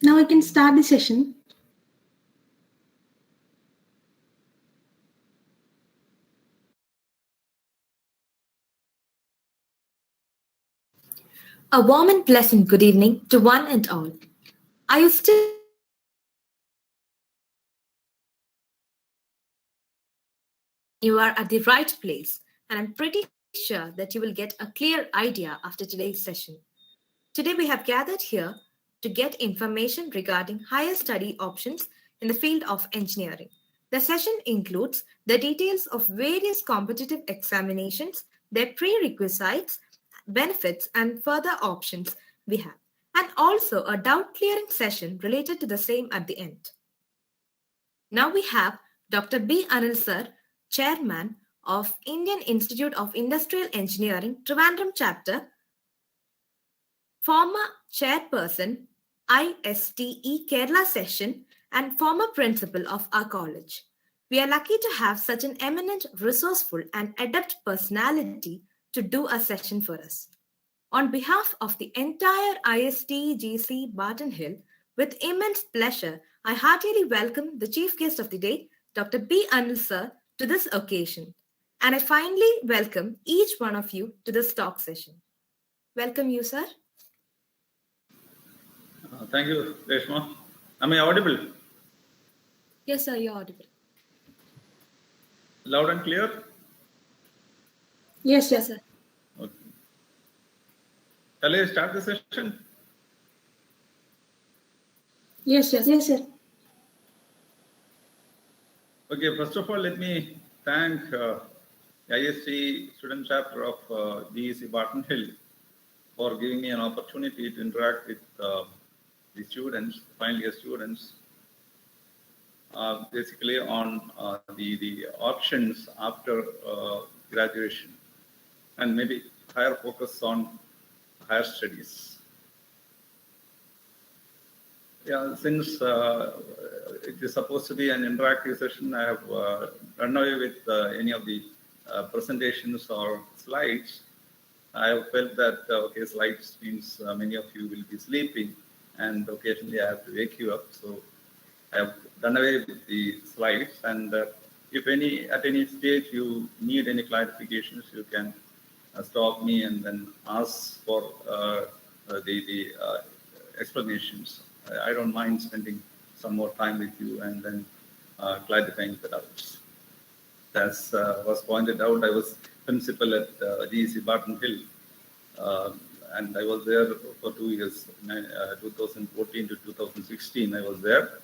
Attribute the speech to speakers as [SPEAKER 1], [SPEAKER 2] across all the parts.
[SPEAKER 1] Now I can start the session.
[SPEAKER 2] A warm and pleasant good evening to one and all. Are you still with me? Then you are at the right place, and I'm pretty sure that you will get a clear idea after today's session. Today, we have gathered here to get information regarding higher study options in the field of engineering. The session includes the details of various competitive examinations, their prerequisites, benefits, and further options we have, and also a doubt clearing session related to the same at the end. Now we have Dr. B. Anil Sir, Chairman of Indian Institute of Industrial Engineering, Trivandrum Chapter, former chairperson, ISTE Kerala session, and former principal of our college. We are lucky to have such an eminent, resourceful, and adept personality to do a session for us. On behalf of the entire ISTGC Barton Hill, with immense pleasure, I heartily welcome the chief guest of the day, Dr. B. Anil Sir, to this occasion. And I finally welcome each one of you to this talk session. Welcome you, sir.
[SPEAKER 3] Thank you, Reshma. Am I audible?
[SPEAKER 2] Yes, sir, you're audible.
[SPEAKER 3] Loud and clear?
[SPEAKER 1] Yes,
[SPEAKER 2] Yes,
[SPEAKER 1] sir.
[SPEAKER 2] sir.
[SPEAKER 3] Okay. Shall I start the session?
[SPEAKER 1] Yes, sir. Yes, sir.
[SPEAKER 3] Okay, first of all, let me thank the ISC student chapter of DEC Barton Hill for giving me an opportunity to interact with the students, final year students, basically on the options after graduation and maybe higher focus on higher studies. Yeah, since it is supposed to be an interactive session, I have run away with any of the presentations or slides. I have felt that, okay, slides means many of you will be sleeping and occasionally I have to wake you up. So I have done away with the slides, and if at any stage you need any clarifications, you can stop me and then ask for the explanations. I don't mind spending some more time with you and then clarifying the doubts. As was pointed out, I was principal at DEC Barton Hill, and I was there for 2 years, 2014 to 2016 I was there.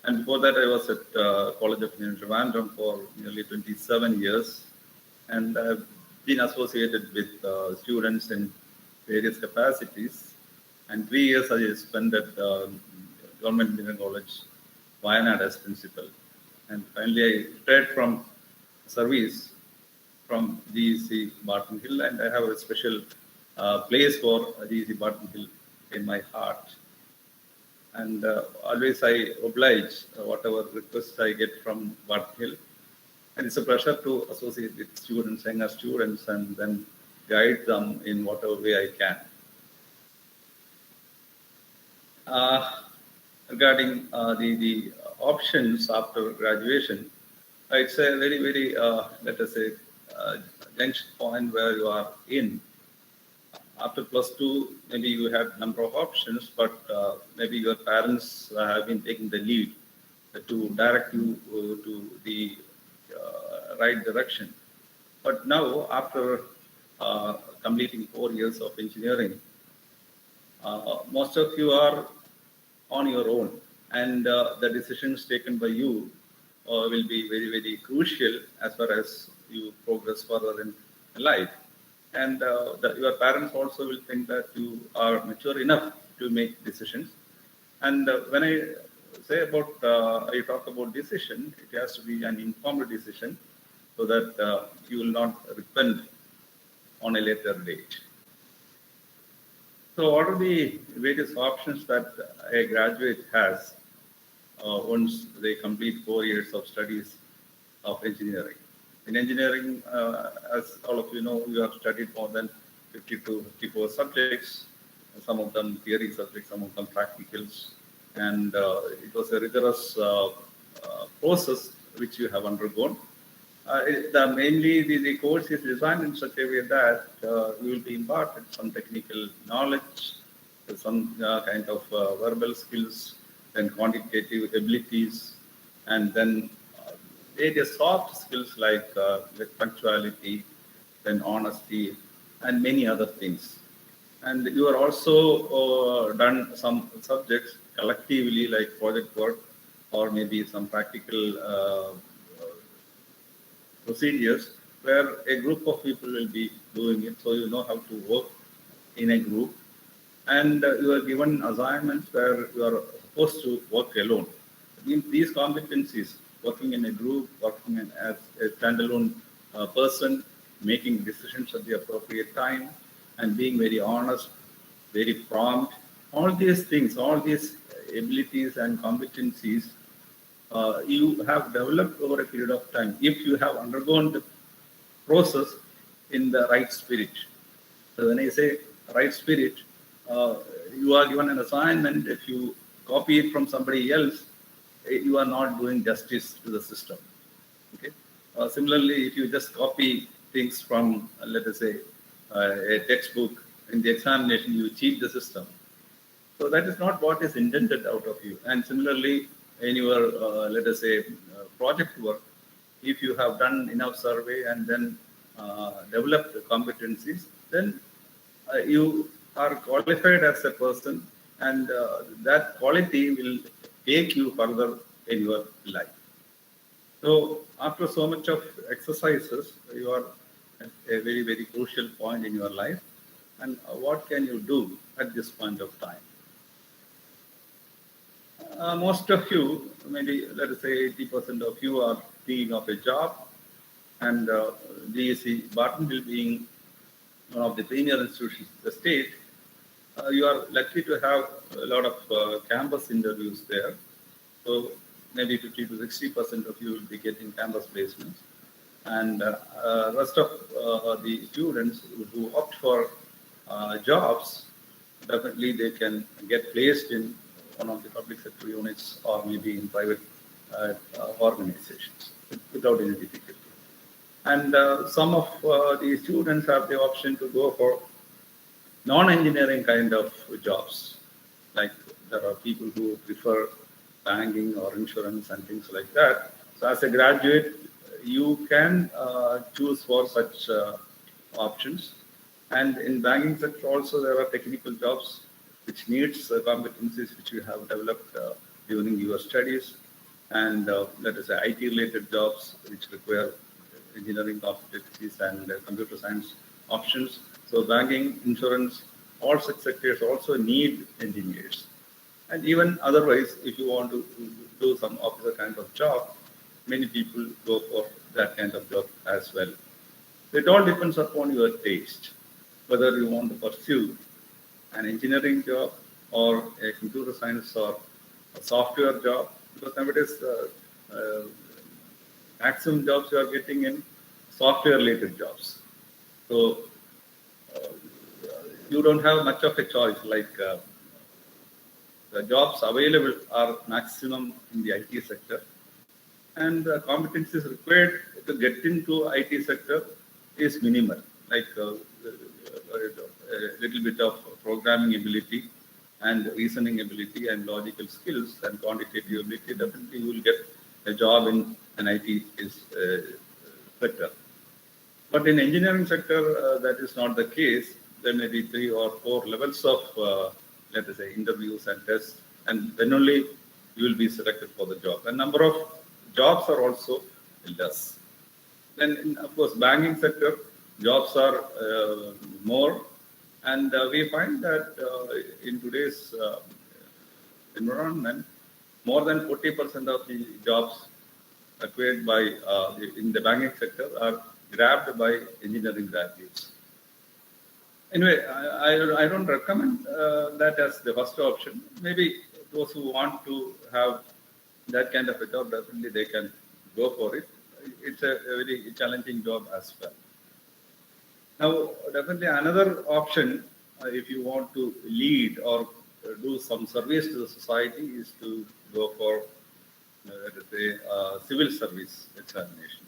[SPEAKER 3] And before that, I was at College of Engineering Trivandrum for nearly 27 years. And I've been associated with students in various capacities. And 3 years I spent at Government Engineering College, Wayanad as principal. And finally, I retired from service from DEC Barton Hill, and I have a special place for DEC Barton Hill in my heart. And always I oblige whatever requests I get from Barton Hill. And it's a pleasure to associate with students, younger students, and then guide them in whatever way I can. Regarding the options after graduation, it's a very, very, let us say, junction point where you are in. After plus two, maybe you have number of options, but maybe your parents have been taking the lead to direct you to the right direction. But now, after completing 4 years of engineering, most of you are on your own, and the decisions taken by you will be very, very crucial as far as you progress further in life. And your parents also will think that you are mature enough to make decisions. And when I say about, I talk about decision, it has to be an informed decision so that you will not repent on a later date. So what are the various options that a graduate has once they complete 4 years of studies of engineering? In engineering, as all of you know, you have studied more than 50 to 54 subjects, some of them theory subjects, some of them practicals. and it was a rigorous process which you have undergone. Mainly the course is designed in such a way that you will be imparted some technical knowledge, some kind of verbal skills, then quantitative abilities, and then various soft skills like punctuality, then honesty, and many other things. And you are also done some subjects collectively, like project work, or maybe some practical procedures where a group of people will be doing it. So you know how to work in a group, and you are given assignments where you are supposed to work alone. These competencies, working in a group, working as a standalone person, making decisions at the appropriate time, and being very honest, very prompt, all these things, all these abilities and competencies you have developed over a period of time if you have undergone the process in the right spirit. So when I say right spirit, you are given an assignment. If you copy it from somebody else, you are not doing justice to the system. Okay. Similarly, if you just copy things from, let us say, a textbook in the examination, you cheat the system. So that is not what is intended out of you. And similarly, in your, let us say, project work, if you have done enough survey and then developed the competencies, then you are qualified as a person, and that quality will take you further in your life. So after so much of exercises, you are at a very, very crucial point in your life. And what can you do at this point of time? Most of you, maybe let us say 80% of you, are thinking of a job, and GSC Bartonville being one of the premier institutions in the state, you are likely to have a lot of campus interviews there. So maybe 50 to 60% of you will be getting campus placements, and rest of the students who opt for jobs, definitely they can get placed in one of the public sector units or maybe in private organizations without any difficulty. And some of the students have the option to go for non-engineering kind of jobs. Like there are people who prefer banking or insurance and things like that. So as a graduate, you can choose for such options. And in banking sector also, there are technical jobs which needs competencies which you have developed during your studies, and let us say IT-related jobs which require engineering competencies and computer science options. So banking, insurance, all such sectors also need engineers. And even otherwise, if you want to do some officer kind of job, many people go for that kind of job as well. It all depends upon your taste, whether you want to pursue an engineering job or a computer science or a software job, because nowadays maximum jobs you are getting in software related jobs. So you don't have much of a choice, like the jobs available are maximum in the IT sector, and the competencies required to get into IT sector is minimal, like a little bit of programming ability and reasoning ability and logical skills and quantitative ability. Definitely you will get a job in an IT sector. But in engineering sector, that is not the case. There may be 3 or 4 levels of, let us say, interviews and tests, and then only you will be selected for the job. And number of jobs are also less. Then, of course, banking sector, jobs are more, and we find that in today's environment, more than 40% of the jobs acquired by in the banking sector are grabbed by engineering graduates. Anyway, I don't recommend that as the first option. Maybe those who want to have that kind of a job, definitely they can go for it. It's a very challenging job as well. Now, definitely another option, if you want to lead or do some service to the society is to go for, let us say, civil service examination.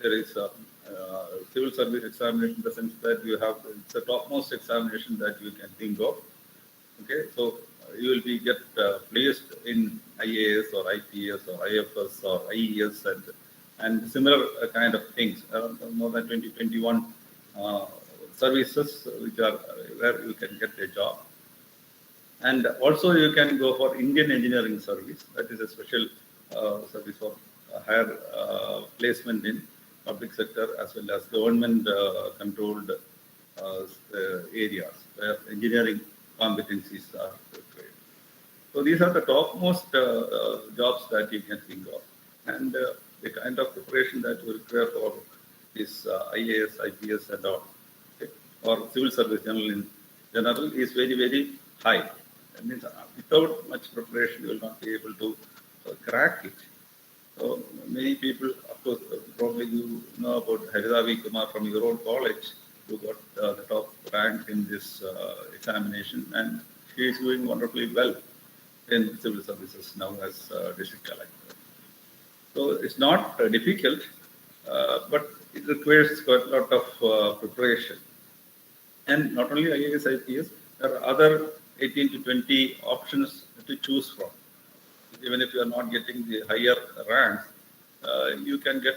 [SPEAKER 3] There is a civil service examination in the sense that you have, it's the topmost examination that you can think of. Okay, so you will be get placed in IAS or IPS or IFS or IES and similar kind of things. More than 2021 services which are where you can get a job. And also you can go for Indian Engineering Service. That is a special service for higher placement in public sector as well as government controlled areas where engineering competencies are required. So these are the topmost jobs that you can think of. And the kind of preparation that you require for this IAS, IPS and all, okay, or civil service in general is very, very high. That means without much preparation, you will not be able to crack it. So many people, of course, probably you know about Haridavi Kumar from your own college, who got the top rank in this examination, and she is doing wonderfully well in civil services now as district collector. So it's not difficult, but it requires quite a lot of preparation. And not only IAS, IPS, there are other 18 to 20 options to choose from. Even if you are not getting the higher ranks, you can get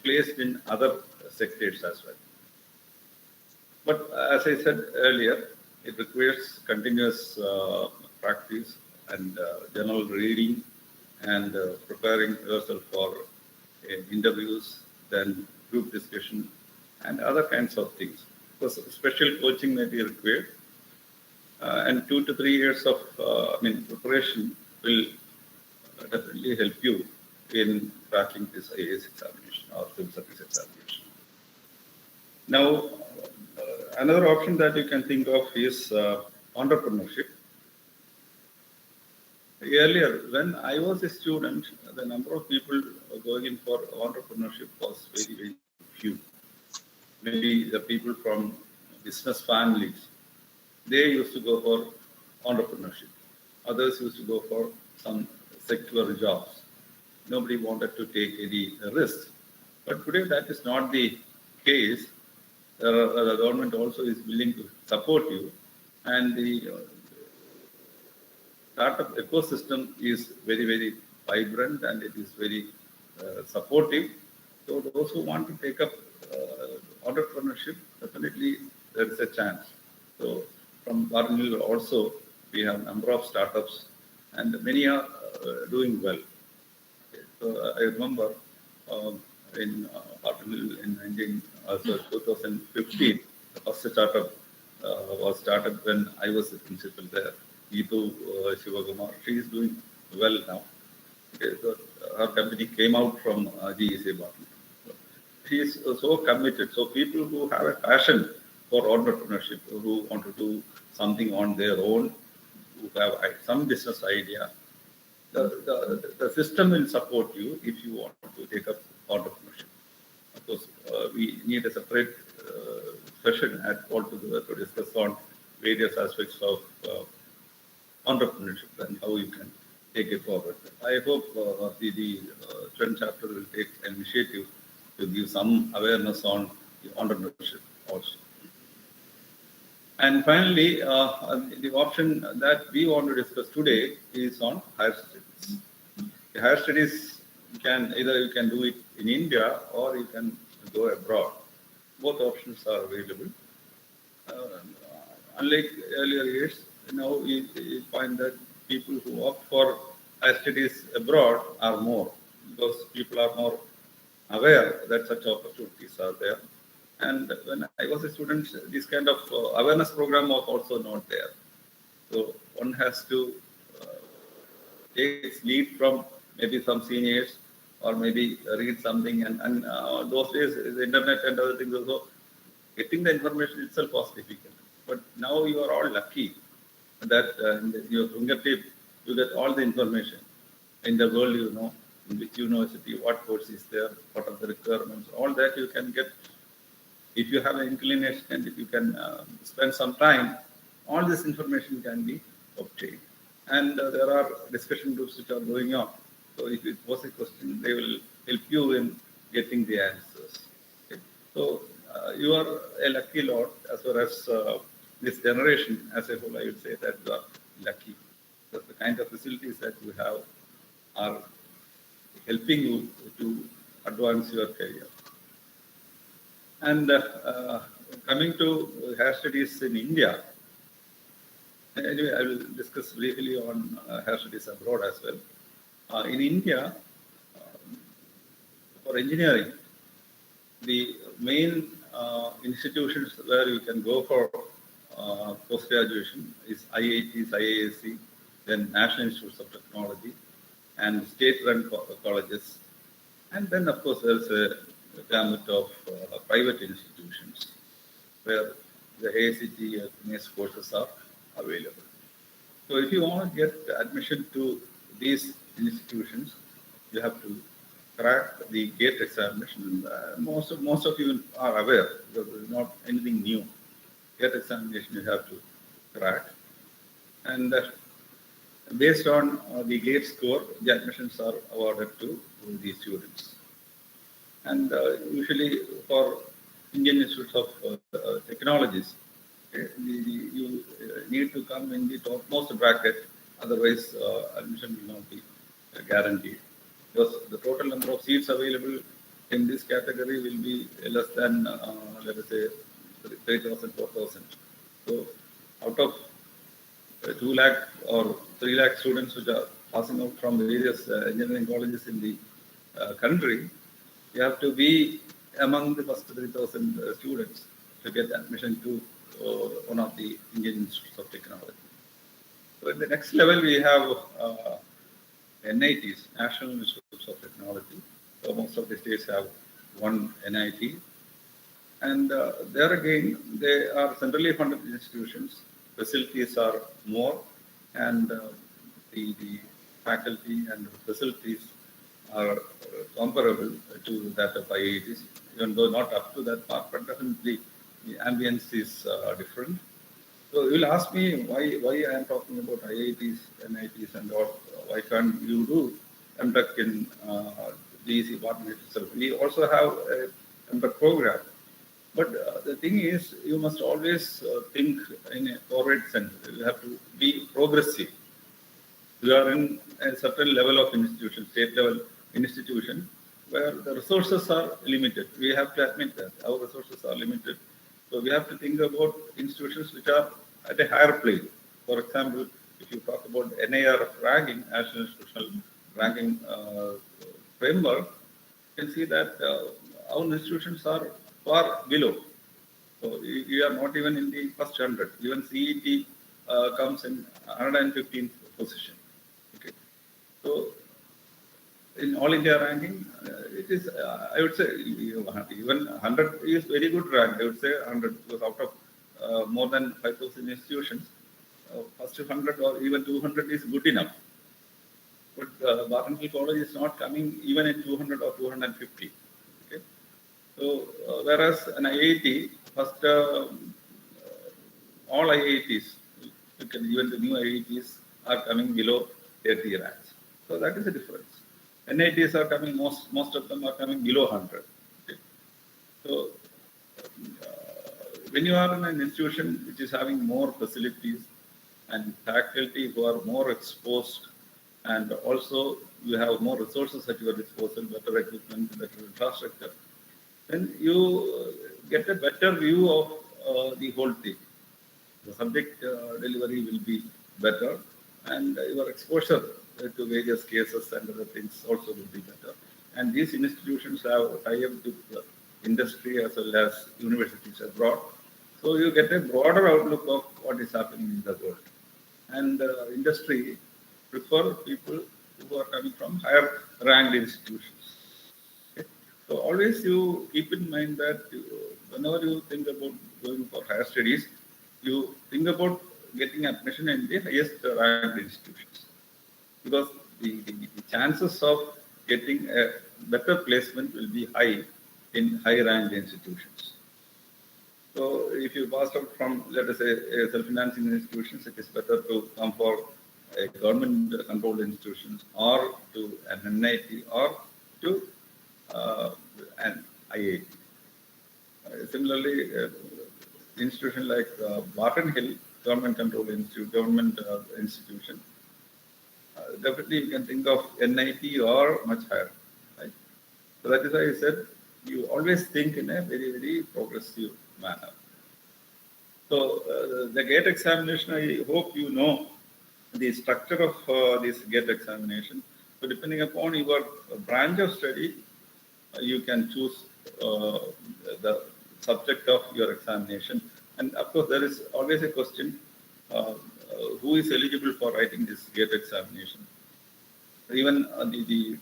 [SPEAKER 3] placed in other sectors as well. But as I said earlier, it requires continuous practice and general reading and preparing yourself for interviews, then group discussion and other kinds of things. So special coaching may be required. And 2 to 3 years of preparation will definitely help you in cracking this IAS examination or civil service examination. Now, another option that you can think of is entrepreneurship. Earlier, when I was a student, the number of people going in for entrepreneurship was very, very few. Maybe the people from business families, they used to go for entrepreneurship. Others used to go for some secular jobs. Nobody wanted to take any risks. But today that is not the case. The government also is willing to support you, and the startup ecosystem is very, very vibrant and it is very supportive. So those who want to take up entrepreneurship, definitely there is a chance. So from Barnhill also, we have a number of startups and many are doing well. Okay. So I remember in Barnhill in 2015, the first startup was started when I was the principal there. Geetu Shivakumar, she is doing well now. Okay, so her company came out from GSA Barnhill. So she is so committed. So people who have a passion for entrepreneurship, who want to do something on their own, who have some business idea, the system will support you if you want to take up entrepreneurship. Of course, we need a separate session altogether to discuss on various aspects of entrepreneurship and how you can take it forward. I hope the student chapter will take an initiative to give some awareness on the entrepreneurship also. And finally, the option that we want to discuss today is on higher studies. The higher studies, you can do it in India or you can go abroad. Both options are available. Unlike earlier years, now we find that people who opt for higher studies abroad are more, because people are more aware that such opportunities are there. And when I was a student, this kind of awareness program was also not there. So one has to take lead from maybe some seniors or maybe read something. And those days, the internet and other things also, getting the information itself was difficult. But now you are all lucky that in your fingertip, you get all the information. In the world, you know, in which university, what course is there, what are the requirements, all that you can get. If you have an inclination and if you can spend some time all this information can be obtained. And there are discussion groups which are going on. So if you pose a question, they will help you in getting the answers. Okay. So you are a lucky lot as far as this generation as a whole. I would say that you are lucky. Because the kind of facilities that you have are helping you to advance your career. And coming to higher studies in India, anyway, I will discuss briefly on higher studies abroad as well. In India, for engineering, the main institutions where you can go for post-graduation is IITs, IISc, then National Institutes of Technology, and state-run colleges. And then, of course, there's a gamut of private institutions where the AICT and NACE courses are available. So if you want to get admission to these institutions, you have to crack the GATE examination. Most of you are aware, because it's not anything new. GATE examination you have to crack. And based on the GATE score, the admissions are awarded to the students. And usually for Indian Institutes of Technologies, you need to come in the topmost bracket, otherwise admission will not be guaranteed. Because the total number of seats available in this category will be less than, let us say, 3,000, 4,000. So out of 2 lakh or 3 lakh students which are passing out from various engineering colleges in the country, you have to be among the first 3,000 students to get admission to one of the Indian Institutes of Technology. So in the next level, we have NITs, National Institutes of Technology. So most of the states have one NIT. And there again, they are centrally funded institutions. Facilities are more, and the faculty and facilities are comparable to that of IITs, even though not up to that mark, but definitely the ambience is different. So you will ask me why I am talking about IITs, NITs, and all. Why can't you do MTech in GEC partnership itself? We also have a MTech program. But the thing is, you must always think in a forward sense. You have to be progressive. You are in a certain level of institution, state level institution, where the resources are limited. We have to admit that our resources are limited. So we have to think about institutions which are at a higher plane. For example, if you talk about NIRF ranking, National Institutional Ranking Framework, you can see that our institutions are far below. So you are not even in the first 100. Even CET comes in 115th position. Okay. So in all India ranking, it is, I would say, even 100 is very good rank. I would say 100, because out of more than 5,000 institutions, first 100 or even 200 is good enough. But Barton Hill College is not coming even in 200 or 250. Okay. So whereas an IIT, first all IITs, even the new IITs are coming below 30 ranks. So that is the difference. NITs are coming, most of them are coming below 100. Okay. So when you are in an institution which is having more facilities and faculty who are more exposed, and also you have more resources at your disposal, better equipment, better infrastructure, then you get a better view of the whole thing. The subject delivery will be better, and your exposure to various cases and other things also will be better. And these institutions have tie-up with industry as well as universities abroad. So you get a broader outlook of what is happening in the world. And industry prefer people who are coming from higher ranked institutions. Okay. So always you keep in mind that whenever you think about going for higher studies, you think about getting admission in the highest ranked institutions. Because the chances of getting a better placement will be high in high ranked institutions. So if you pass out from, let us say, a self-financing institutions, it is better to come for a government-controlled institutions or to an NIT or to an IIT. Similarly, institution like Barton Hill, government-controlled institution, definitely you can think of NIT or much higher. Right? So that is why I said you always think in a very, very progressive manner. So the GATE examination, I hope you know the structure of this GATE examination. So depending upon your branch of study, you can choose the subject of your examination. And of course, there is always a question, who is eligible for writing this GATE examination? Even the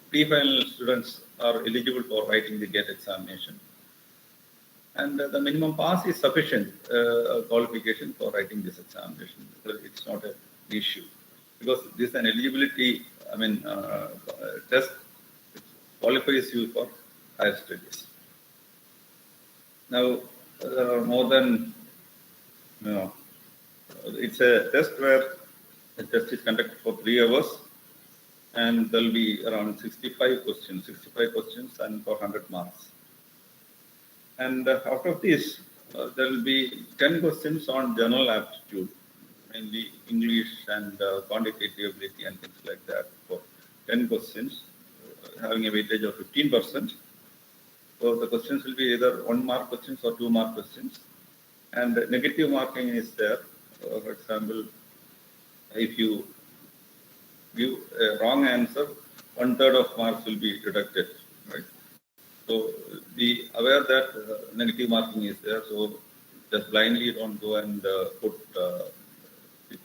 [SPEAKER 3] pre-final students are eligible for writing the GATE examination. And the minimum pass is sufficient qualification for writing this examination. It's not an issue because this is an eligibility, test which qualifies you for higher studies. Now, there are more than, it's a test where the test is conducted for 3 hours and there will be around 65 questions and for 100 marks. And out of this, there will be 10 questions on general aptitude, mainly English and quantitative ability and things like that for 10 questions, having a weightage of 15%. So the questions will be either 1 mark questions or 2 mark questions. And negative marking is there. For example, if you give a wrong answer, 1/3 of marks will be deducted, right? So be aware that negative marking is there. So just blindly don't go and put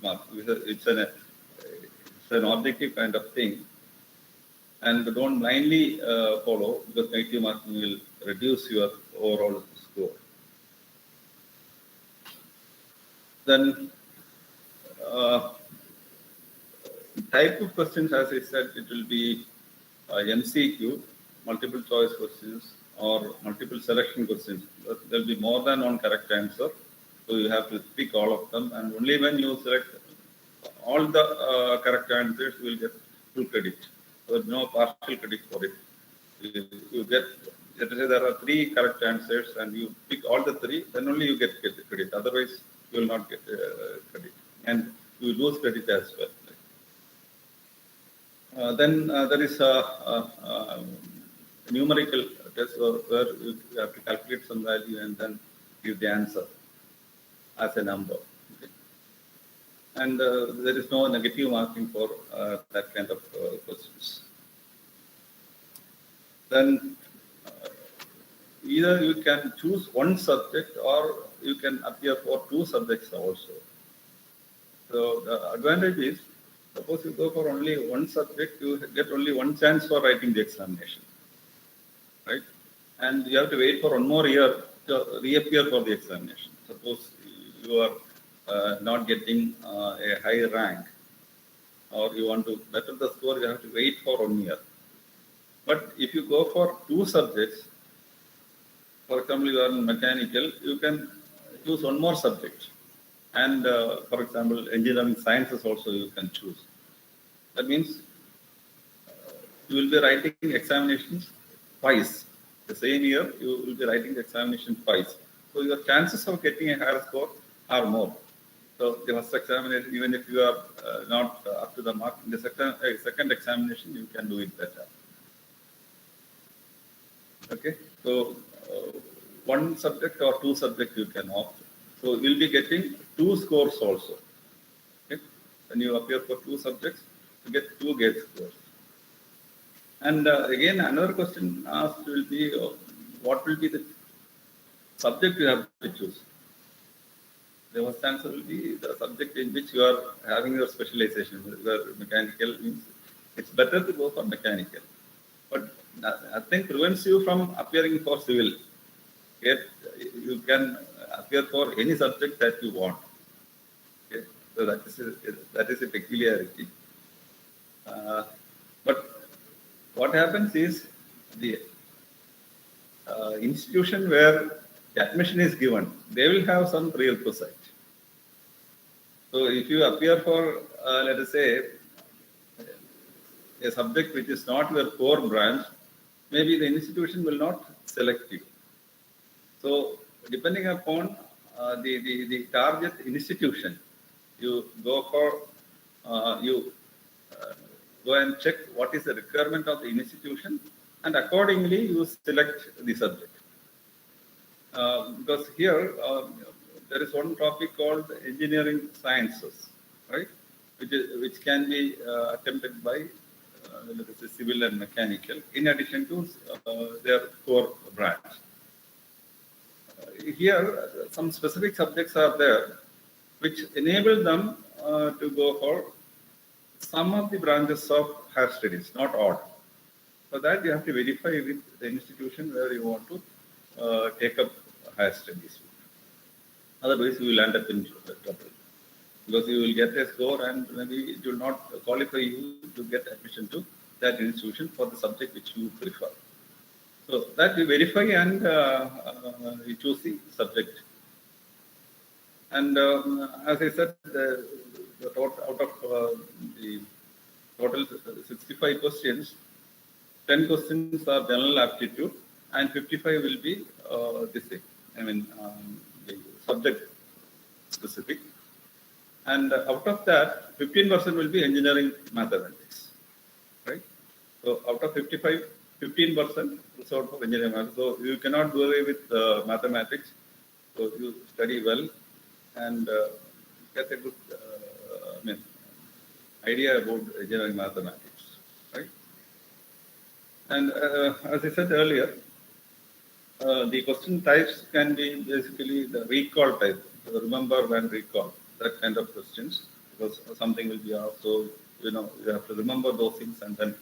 [SPEAKER 3] marks. It's an objective kind of thing. And don't blindly follow because negative marking will reduce your overall score. Then type of questions, as I said, it will be MCQ, multiple choice questions or multiple selection questions. There will be more than one correct answer. So you have to pick all of them. And only when you select all the correct answers, you will get full credit. So no partial credit for it. You get, let us say there are 3 correct answers and you pick all the 3, then only you get credit. Otherwise, you will not get credit. And you lose credit as well. Then there is a numerical test where you have to calculate some value and then give the answer as a number. Okay. And there is no negative marking for that kind of questions. Then either you can choose one subject or you can appear for 2 subjects also. So the advantage is, suppose you go for only one subject, you get only one chance for writing the examination, right? And you have to wait for 1 more year to reappear for the examination. Suppose you are not getting a high rank or you want to better the score, you have to wait for 1 year. But if you go for 2 subjects, for example, you are in mechanical, you can choose 1 more subject. And for example, engineering sciences also you can choose. That means you will be writing examinations twice. The same year, you will be writing the examination twice. So your chances of getting a higher score are more. So the first examination, even if you are not up to the mark, in the second examination, you can do it better. Okay, so 1 subject or 2 subjects you can opt. So you'll be getting 2 scores also. Okay? When you appear for 2 subjects, you get 2 GATE scores. And again, another question asked will be, what will be the subject you have to choose? The first answer will be the subject in which you are having your specialization. Mechanical means it's better to go for mechanical. But nothing prevents you from appearing for civil. Yet you can appear for any subject that you want. Okay? So that is a peculiarity. But what happens is the institution where the admission is given, they will have some prerequisite. So if you appear for, let us say, a subject which is not your core branch, maybe the institution will not select you. So depending upon the target institution, you go for, you go and check what is the requirement of the institution, and accordingly you select the subject. Because here there is one topic called engineering sciences, right? Which can be attempted by let us say civil and mechanical, in addition to their core branch. Here, some specific subjects are there which enable them to go for some of the branches of higher studies, not all. For that, you have to verify with the institution where you want to take up higher studies. Otherwise, you will end up in trouble, because you will get a score and maybe it will not qualify you to get admission to that institution for the subject which you prefer. So that you verify and you choose the subject. And as I said, out of the total 65 questions, 10 questions are general aptitude and 55 will be the subject specific. And out of that, 15% will be engineering mathematics, right? So out of 55, 15% is out of engineering mathematics. So you cannot do away with mathematics. So you study well and get a good idea about engineering mathematics, right? And as I said earlier, the question types can be basically the recall type, remember and recall, that kind of questions, because something will be asked, so you have to remember those things and then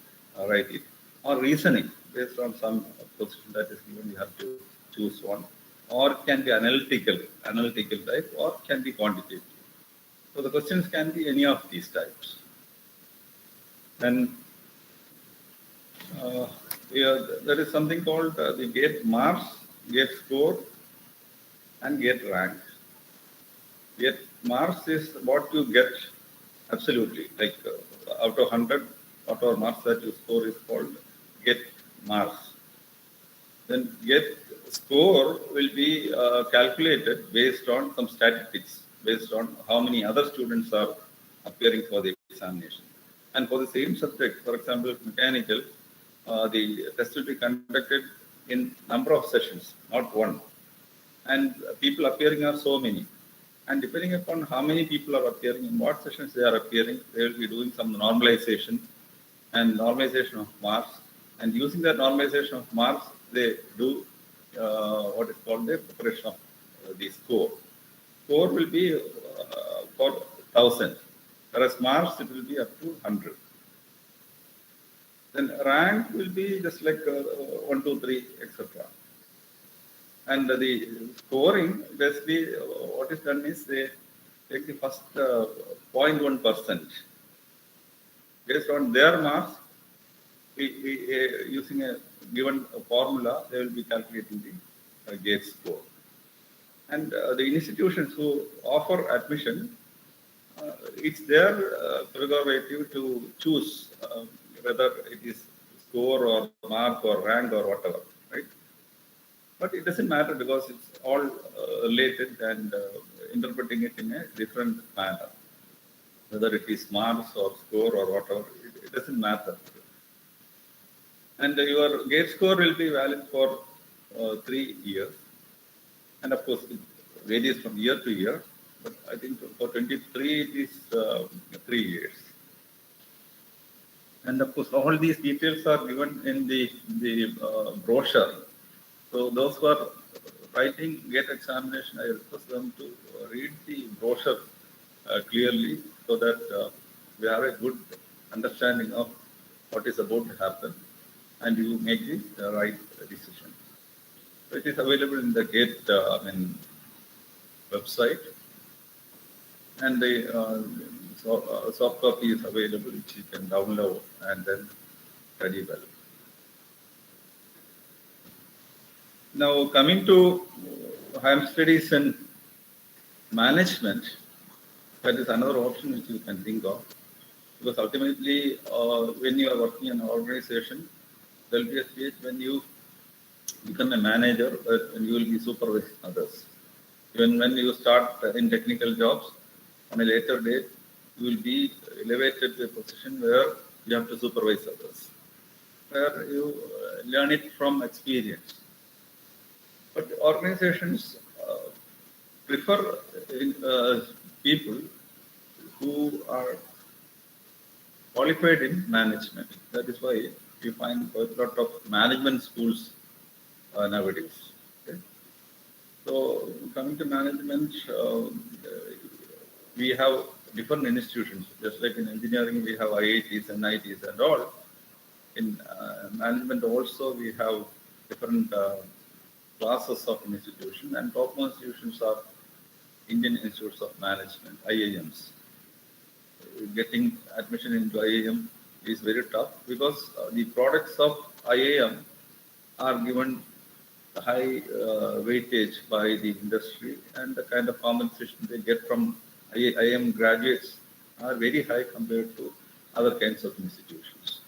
[SPEAKER 3] write it. Or reasoning, based on some question that is given, you have to choose one. Or it can be analytical type, or it can be quantitative. So the questions can be any of these types. And there is something called the gate marks, gate score, and gate rank. Gate marks is what you get absolutely, like out of 100, whatever marks that you score is called gate marks. Then gate score will be calculated based on some statistics, based on how many other students are appearing for the examination. And for the same subject, for example, mechanical, the test will be conducted in number of sessions, not one. And people appearing are so many. And depending upon how many people are appearing, in what sessions they are appearing, they will be doing some normalization and normalization of marks. And using that normalization of marks, they do what is called the preparation of the score. Score will be for 1,000, whereas marks it will be up to 100. Then rank will be just like 1, 2, 3, etc. And the scoring, basically, what is done is they take the first 0.1%. Based on their marks, using a given formula, they will be calculating the gate score. And the institutions who offer admission, it's their prerogative to choose whether it is score or mark or rank or whatever, right? But it doesn't matter because it's all related and interpreting it in a different manner. Whether it is marks or score or whatever, it doesn't matter. And your gate score will be valid for 3 years. And of course, it varies from year to year. But I think for 23, it is 3 years. And of course, all these details are given in the brochure. So those who are writing gate examination, I request them to read the brochure clearly so that we have a good understanding of what is about to happen and you make the right decision. So it is available in the gate website, and the soft copy is available which you can download and then study well. Now coming to higher studies in management, that is another option which you can think of. Because ultimately, when you are working in an organization, there will be a stage when you become a manager and you will be supervising others. Even when you start in technical jobs, on a later date, you will be elevated to a position where you have to supervise others, where you learn it from experience. But organizations prefer people who are qualified in management. That is why you find quite a lot of management schools nowadays. Okay? So coming to management, we have different institutions. Just like in engineering, we have IITs, NITs, and all. In management also, we have different classes of institutions, and top institutions are Indian Institutes of Management, IIMs. Getting admission into IIM is very tough because the products of IIM are given high weightage by the industry, and the kind of compensation they get from IIM graduates are very high compared to other kinds of institutions.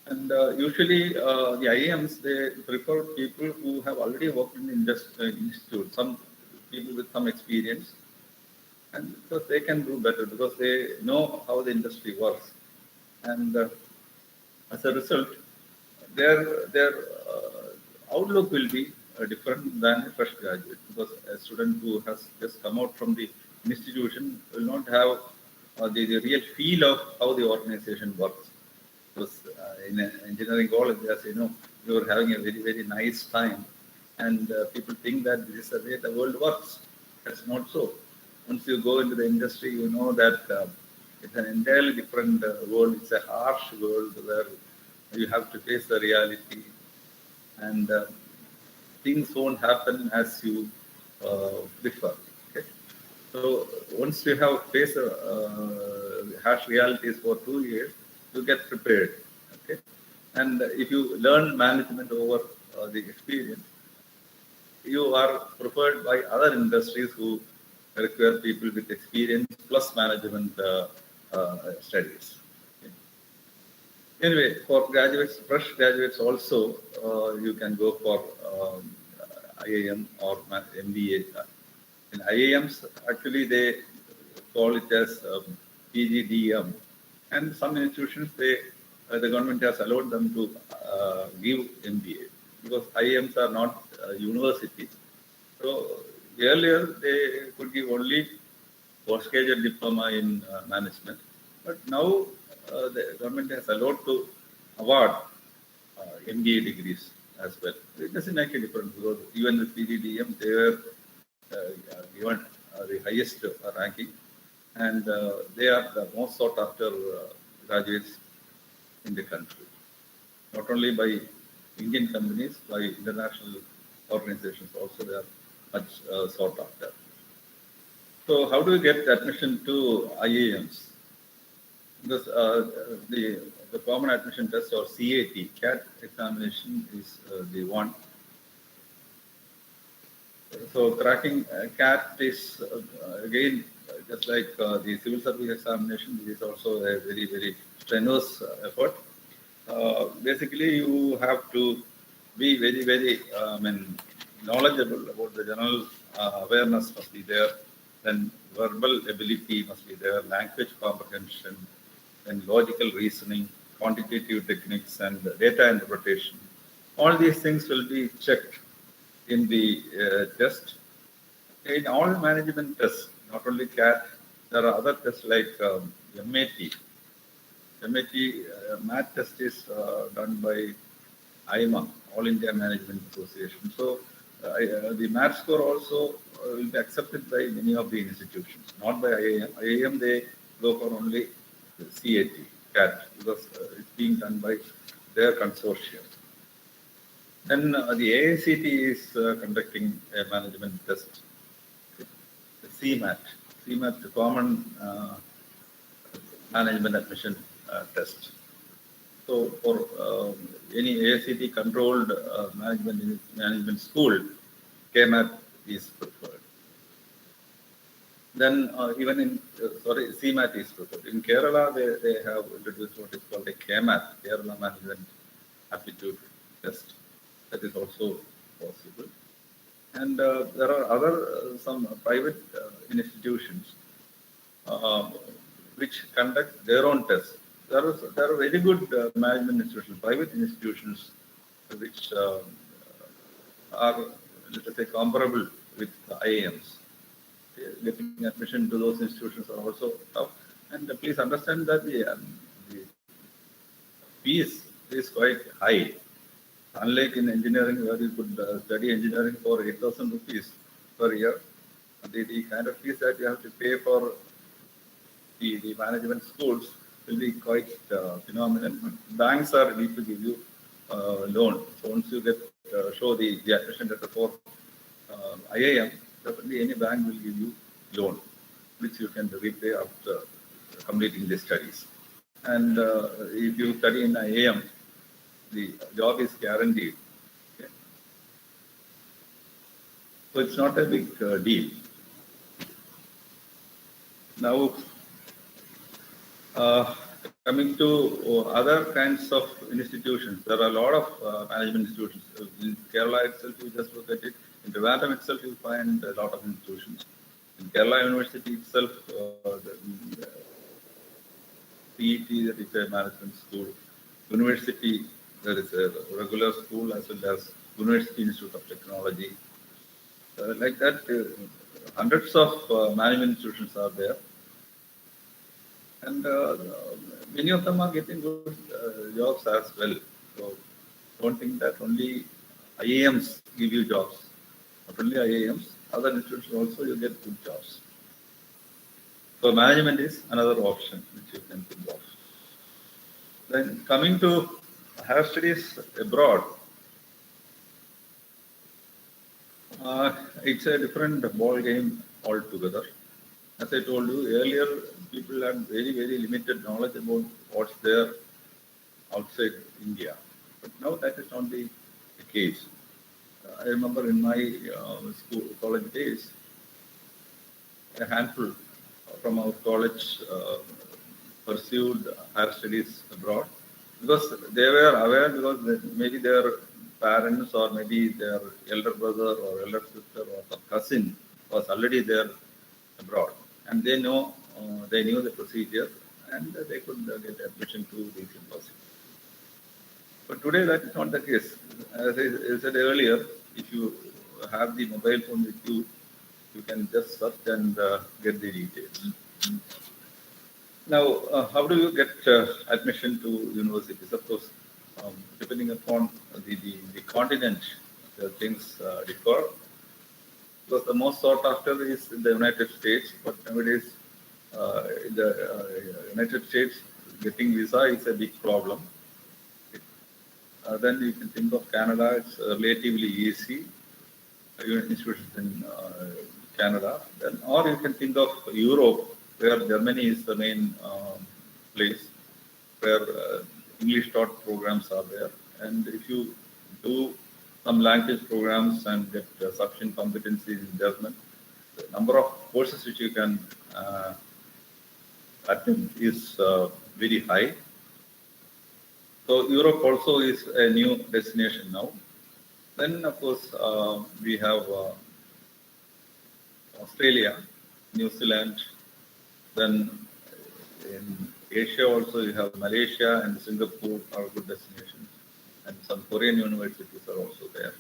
[SPEAKER 3] And usually the IIMs, they prefer people who have already worked in the institute, some people with some experience, and because they can do better because they know how the industry works. And as a result, their outlook will be different than a fresh graduate, because a student who has just come out from the institution will not have the real feel of how the organization works. Because in engineering college, as you know, you are having a very, very nice time, and people think that this is the way the world works. That's not so. Once you go into the industry, you know that it's an entirely different world. It's a harsh world where you have to face the reality, and things won't happen as you prefer. Okay? So once you have faced harsh realities for 2 years, you get prepared. Okay? And if you learn management over the experience, you are preferred by other industries who require people with experience plus management studies. Okay. Anyway, for graduates, fresh graduates also, you can go for IIM or MBA. In IIMs, actually they call it as PGDM, and some institutions, the government has allowed them to give MBA, because IIMs are not universities. So earlier they could give only postgraduate diploma in management, but now the government has allowed to award MBA degrees as well. It doesn't make a difference, because even with PGDM, they were given the highest ranking, and they are the most sought after graduates in the country, not only by Indian companies, by international organizations also. They are much sought after. So how do we get admission to IIMs? Because the common admission test, or CAT examination, is the one. So cracking CAT is again just like the civil service examination. This is also a very, very strenuous effort. Basically, you have to be very, very knowledgeable about the general awareness must be there, then verbal ability must be there, language comprehension, then logical reasoning, quantitative techniques, and data interpretation. All these things will be checked in the test. In all management tests, not only CAT, there are other tests like MAT. MAT math test is done by IMA, All India Management Association. So the math score also will be accepted by many of the institutions, not by IIM. IIM, they go for only CAT, because it's being done by their consortium. Then the AICT is conducting a management test, the CMAT, the Common Management Admission Test. So for any AICT controlled management school, KMAT is preferred. Then even in, CMAT is preferred. In Kerala, they have introduced what is called a KMAT, Kerala Management Aptitude Test. That is also possible. And there are other, some private institutions which conduct their own tests. There are very good management institutions, private institutions, which are, let us say, comparable with IIMs. Getting admission to those institutions are also tough. And please understand that the fees is quite high. Unlike in engineering, where you could study engineering for 8,000 rupees per year, the kind of fees that you have to pay for the management schools will be quite phenomenal. Banks are ready to give you loan. So once you get show the admission letter for IIM, definitely any bank will give you loan, which you can repay after completing the studies. And if you study in IIM, the job is guaranteed. Okay? So it's not a big deal. Now, coming to other kinds of institutions, there are a lot of management institutions. In Kerala itself, you just look at it. In Trivandrum itself, you find a lot of institutions. In Kerala University itself, the CET, that is a management school. University, there is a regular school as well as University Institute of Technology. Like that, hundreds of management institutions are there. And many of them are getting good jobs as well. So don't think that only IIMs give you jobs. Not only IIMs, other institutions also you get good jobs. So management is another option which you can think of. Then coming to higher studies abroad, it's a different ball game altogether. As I told you earlier, people had very, very limited knowledge about what's there outside India. But now that is not the case. I remember in my college days, a handful from our college pursued higher studies abroad because they were aware, because maybe their parents or maybe their elder brother or elder sister or some cousin was already there abroad, and they knew the procedure, and they could get admission to these universities. But today that is not the case. As I said earlier, if you have the mobile phone with you, you can just search and get the details. Now, how do you get admission to universities? Of course, depending upon the continent, things differ. Because the most sought after is in the United States, but nowadays in the United States, getting visa is a big problem. Then you can think of Canada, it's relatively easy. Institutions in Canada. Then, or you can think of Europe, where Germany is the main place, where English taught programs are there. And if you do some language programs and get sufficient competencies in German, the number of courses which you can attend is very high. So Europe also is a new destination now. Then, of course, we have Australia, New Zealand. Then in Asia also you have Malaysia and Singapore are good destinations. And some Korean universities are also there.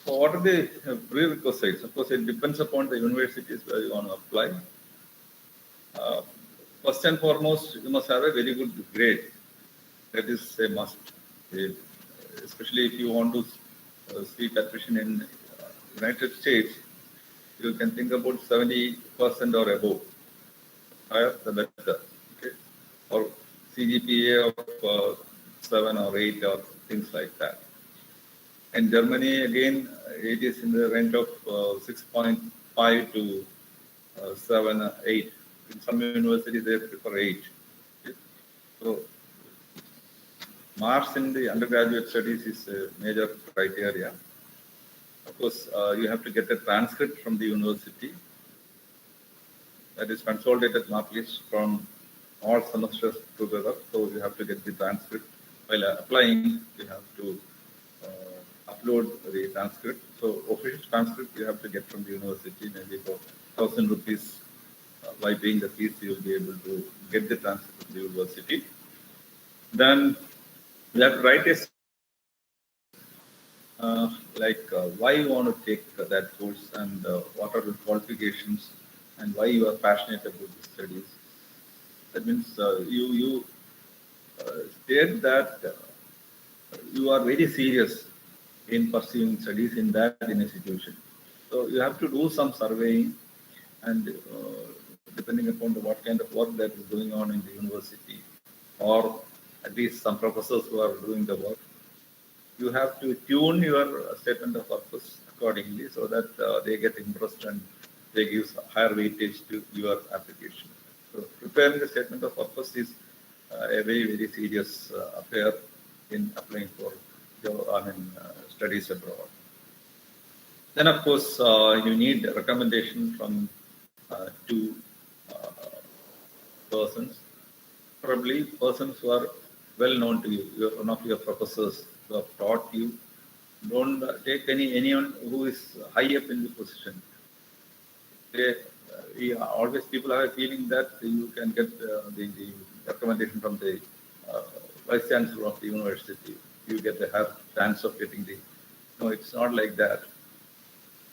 [SPEAKER 3] So what are the prerequisites? Of course, it depends upon the universities where you want to apply. First and foremost, you must have a very good grade. That is a must. Especially if you want to seek admission in United States, you can think about 70% or above. Higher the better. Okay? Or CGPA of 7 or 8 or things like that. In Germany, again, it is in the range of 6.5 to 7, 8. In some universities, they prefer 8. Okay? So, marks in the undergraduate studies is a major criteria. course, you have to get a transcript from the university, that is consolidated mark list from all semesters together. So you have to get the transcript. While applying, you have to upload the transcript. So official transcript you have to get from the university, maybe for 1,000 rupees. By paying the fees, you will be able to get the transcript from the university. Then you have to write a why you want to take that course and what are the qualifications and why you are passionate about the studies. That means you state that you are very serious in pursuing studies in that institution. So you have to do some surveying, and depending upon what kind of work that is going on in the university, or at least some professors who are doing the work, you have to tune your statement of purpose accordingly so that they get impressed and they give higher weightage to your application. So preparing the statement of purpose is a very, very serious affair in applying for studies abroad. Then, of course, you need a recommendation from two persons, probably persons who are well known to you, one of your professors who have taught you. Don't take anyone who is high up in the position. Always people have a feeling that you can get the recommendation from the vice chancellor of the university. You get a higher chance of getting the. No, it's not like that.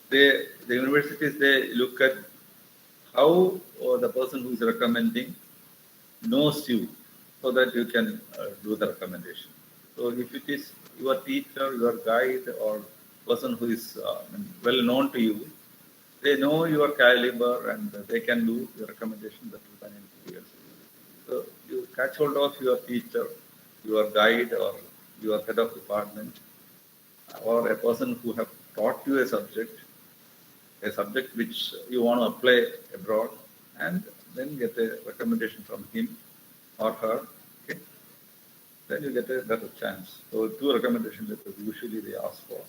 [SPEAKER 3] The universities, they look at how the person who is recommending knows you, so that you can do the recommendation. So if it is your teacher, your guide, or person who is well known to you, they know your caliber and they can do the recommendation better than anybody else. So you catch hold of your teacher, your guide, or your head of department, or a person who have taught you a subject which you want to apply abroad, and then get a recommendation from him or her. Okay? Then you get a better chance. So 2 recommendation letters usually they ask for.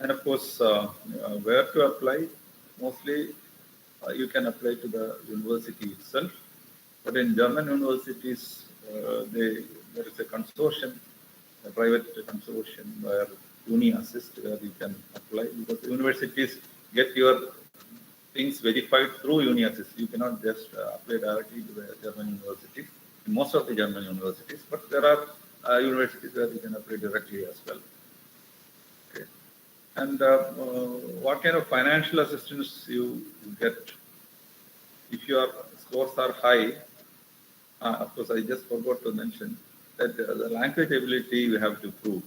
[SPEAKER 3] And of course, where to apply? Mostly you can apply to the university itself. But in German universities, there is a consortium, a private consortium where Uni Assist, where you can apply, because universities get your things verified through Uni Assist. You cannot just apply directly to the German universities, in most of the German universities, but there are universities where you can apply directly as well. Okay. And what kind of financial assistance you get? If your scores are high, of course, I just forgot to mention that the language ability you have to prove.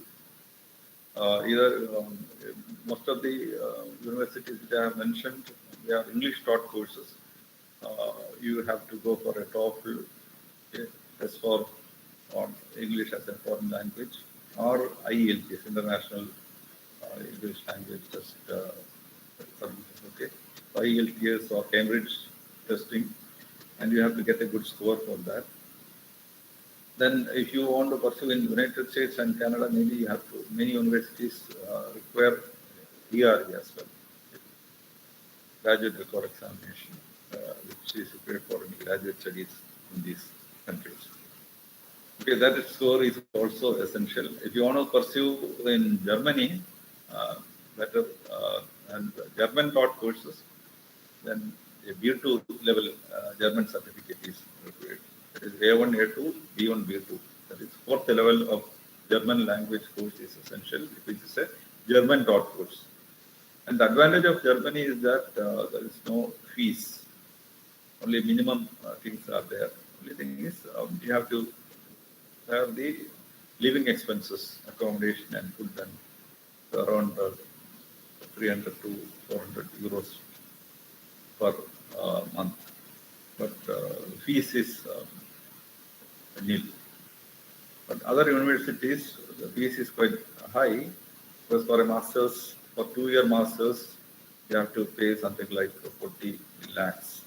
[SPEAKER 3] Most of the universities which I have mentioned, they are English taught courses. You have to go for a TOEFL, test for English as a foreign language, or IELTS, International English Language Test. Okay, IELTS or Cambridge testing, and you have to get a good score for that. Then if you want to pursue in United States and Canada, maybe you have to, many universities require ERE as well, graduate record examination, which is required for graduate studies in these countries. Okay, that score is also essential. If you want to pursue in Germany, better and German taught courses, then a B2 level German certificate is required. That is A1, A2, B1, B2. That is 4th level of German language course is essential, which is a German taught course. And the advantage of Germany is that there is no fees. Only minimum things are there. Only thing is you have to have the living expenses, accommodation and food, and around 300 to 400 euros per month. But fees is nil. But other universities, the fees is quite high, because for a master's, for 2-year masters, you have to pay something like 40 lakhs.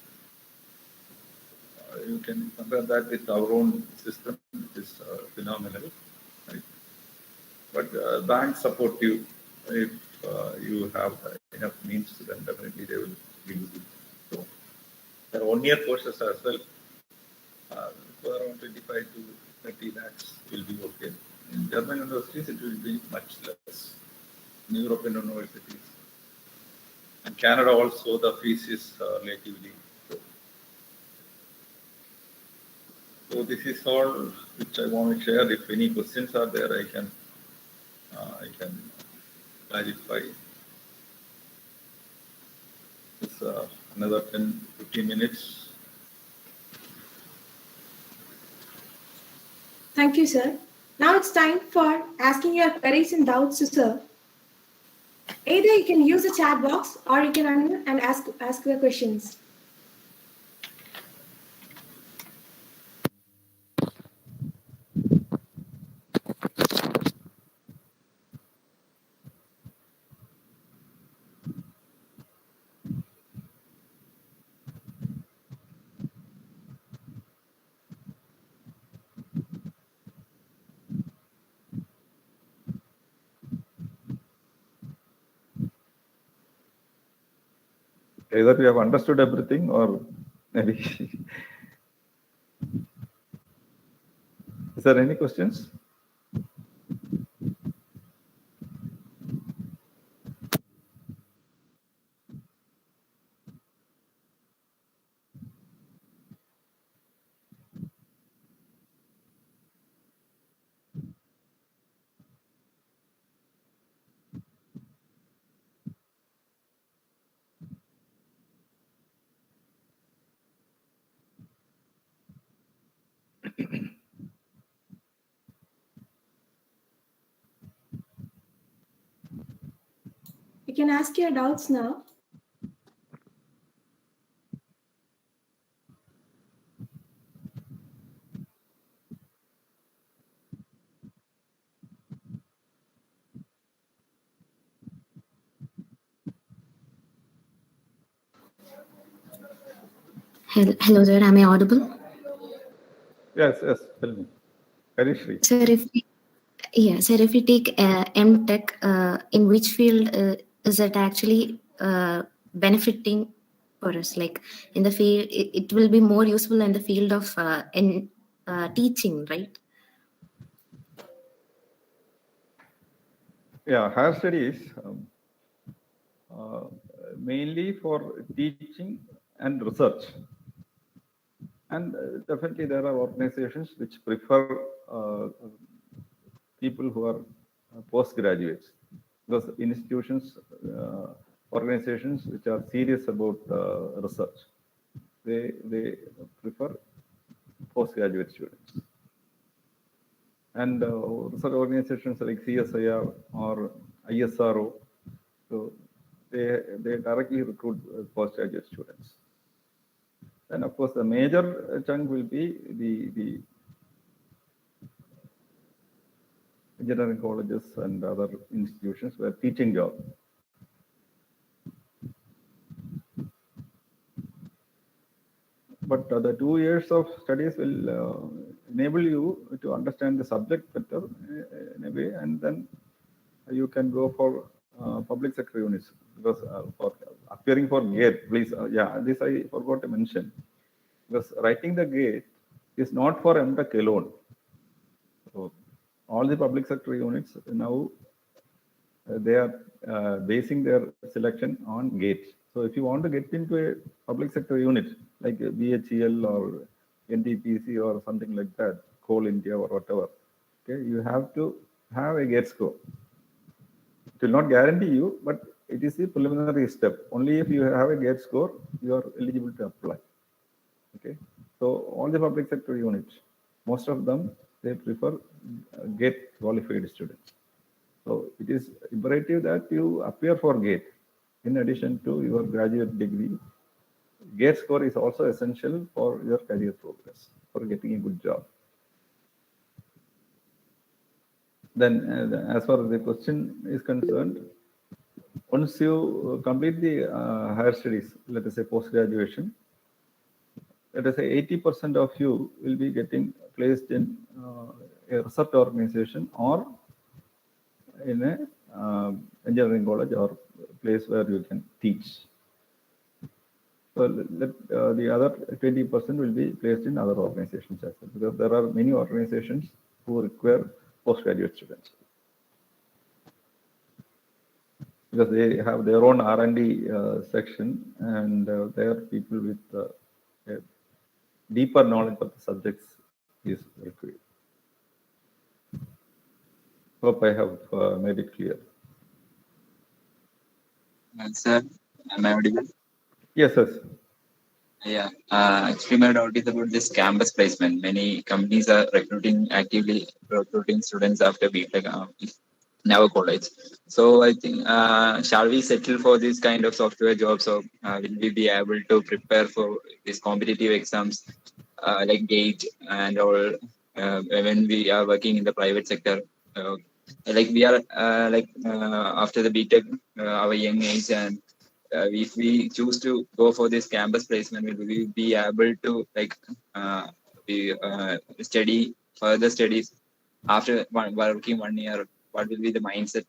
[SPEAKER 3] You can compare that with our own system, which is phenomenal. Right? But banks support you. If you have enough means, then definitely they will give you. So there are 1 year courses as well. So around 25 to 30 lakhs will be okay. In German universities, it will be much less. In European universities. And Canada also, the fees is relatively low. So this is all which I want to share. If any questions are there, I can clarify. It's another 10-15 minutes.
[SPEAKER 1] Thank you, sir. Now it's time for asking your queries and doubts to sir. Either you can use the chat box or you can unmute and ask the questions.
[SPEAKER 3] Either we have understood everything or maybe. Is there any questions?
[SPEAKER 1] You can ask your doubts now.
[SPEAKER 4] Hello, sir. Am I audible?
[SPEAKER 3] Yes, tell me. Karishri.
[SPEAKER 4] Sir, if we take MTech, in which field is it actually benefiting for us? Like in the field, it will be more useful in the field of teaching, right?
[SPEAKER 3] Yeah, higher studies mainly for teaching and research. And definitely there are organizations which prefer people who are postgraduates. Those institutions, organizations which are serious about research, they prefer postgraduate students. And research organizations like CSIR or ISRO, so they directly recruit postgraduate students. And of course, the major chunk will be the engineering colleges and other institutions where teaching job. But the 2 years of studies will enable you to understand the subject better in a way, and then you can go for public sector units. Because for appearing for GATE, please, yeah, this I forgot to mention. Because writing the GATE is not for MTech alone. So all the public sector units now, they are basing their selection on GATE. So if you want to get into a public sector unit like BHEL or NTPC or something like that, Coal India or whatever, okay, you have to have a GATE score. It will not guarantee you, but it is the preliminary step. Only if you have a GATE score, you are eligible to apply. Okay, so all the public sector units, most of them, they prefer GATE qualified students. So it is imperative that you appear for GATE in addition to your graduate degree. GATE score is also essential for your career progress, for getting a good job. Then as far as the question is concerned, once you complete the higher studies, let us say post-graduation, let us say 80% of you will be getting placed in a research organization or in engineering college or place where you can teach. So the other 20% will be placed in other organizations as well, because there are many organizations who require postgraduate students, because they have their own R&D section, and they are people with a deeper knowledge of the subjects is required. Hope I have made it clear.
[SPEAKER 5] Sir, am I audible?
[SPEAKER 3] Yes, yes.
[SPEAKER 5] Yeah. Actually, my doubt is about this campus placement. Many companies are actively recruiting students after BTech in our college. So I think, shall we settle for this kind of software jobs, or will we be able to prepare for these competitive exams like GATE and all when we are working in the private sector? Like we are after the BTech, our young age, and if we choose to go for this campus placement, will we be able to study further studies after working 1 year? What will be the mindset?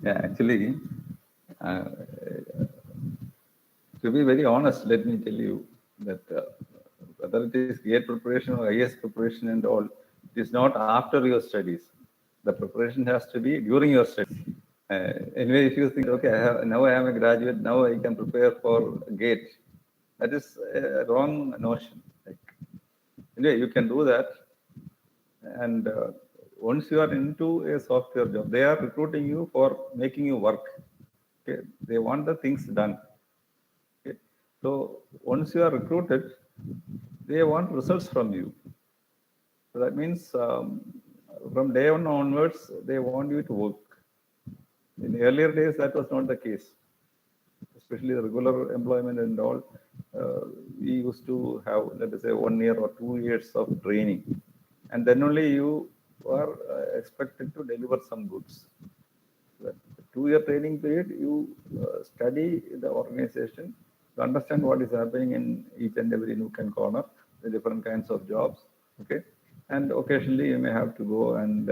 [SPEAKER 3] Yeah, actually, to be very honest, let me tell you that whether it is GATE preparation or IS preparation and all, it is not after your studies. The preparation has to be during your studies. Anyway, if you think, okay, now I am a graduate, now I can prepare for GATE, that is a wrong notion. Like, anyway, you can do that, and once you are into a software job, they are recruiting you for making you work. Okay, they want the things done. Okay, so once you are recruited, they want results from you. So that means from day one onwards, they want you to work. In the earlier days, that was not the case, especially the regular employment and all. We used to have, let us say, 1 year or 2 years of training, and then only you are expected to deliver some goods. That 2-year training period, you study the organization to understand what is happening in each and every nook and corner, the different kinds of jobs. Okay, and occasionally you may have to go and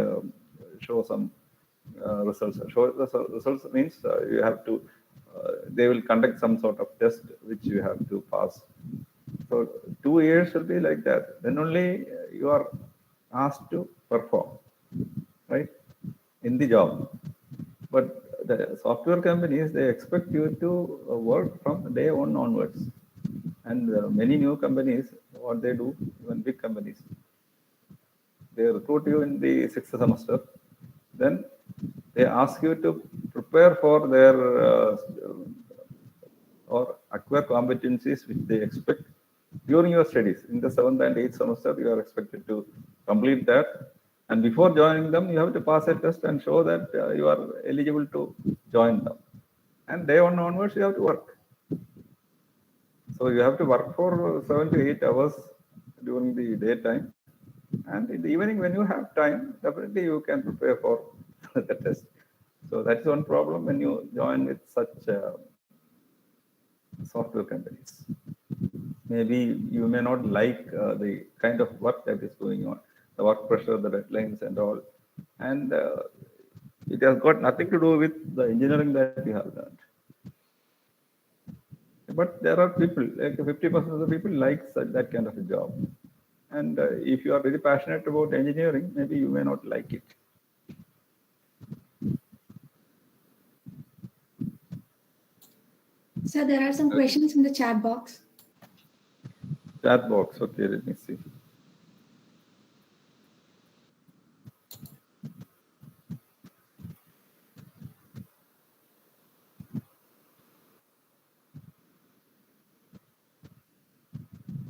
[SPEAKER 3] show some results. Show the results means you have to. They will conduct some sort of test which you have to pass. So 2 years will be like that. Then only you are asked to perform, right, in the job. But the software companies, they expect you to work from day one onwards. And many new companies, what they do, even big companies, they recruit you in the 6th semester. Then they ask you to prepare for their or acquire competencies which they expect during your studies. In the 7th and 8th semester, you are expected to complete that. And before joining them, you have to pass a test and show that you are eligible to join them. And day one onwards, you have to work. So you have to work for 7 to 8 hours during the daytime. And in the evening, when you have time, definitely you can prepare for the test. So that's one problem when you join with such software companies. Maybe you may not like the kind of work that is going on, the work pressure, the deadlines and all. And it has got nothing to do with the engineering that you have learned. But there are people, like 50% of the people like that kind of a job. And if you are very passionate about engineering, maybe you may not like it.
[SPEAKER 1] So there are some questions in the chat box.
[SPEAKER 3] Chat box, okay, let me see.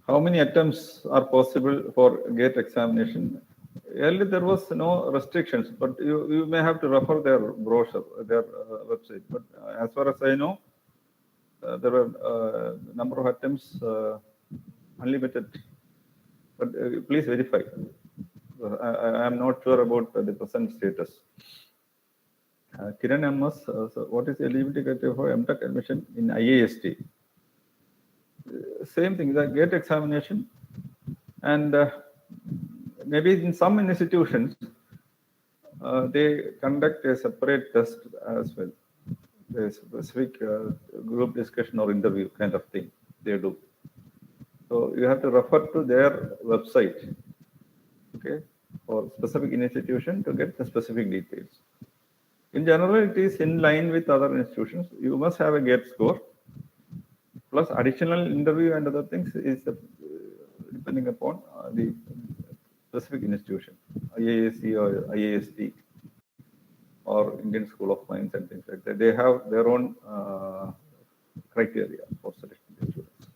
[SPEAKER 3] How many attempts are possible for GATE examination? Earlier there was no restrictions, but you may have to refer their brochure, their website. But as far as I know, there were number of attempts unlimited. But please verify. I am not sure about the present status. Kiran MS, so what is the eligibility criteria for MTech admission in IAST? Same thing, the GATE examination, and maybe in some institutions, they conduct a separate test as well. A specific group discussion or interview kind of thing they do. So you have to refer to their website, okay, for specific institution to get the specific details. In general, it is in line with other institutions. You must have a GATE score, plus additional interview and other things is depending upon the specific institution, IASC or IAST or Indian School of Mines and things like that. They have their own criteria for selecting the students.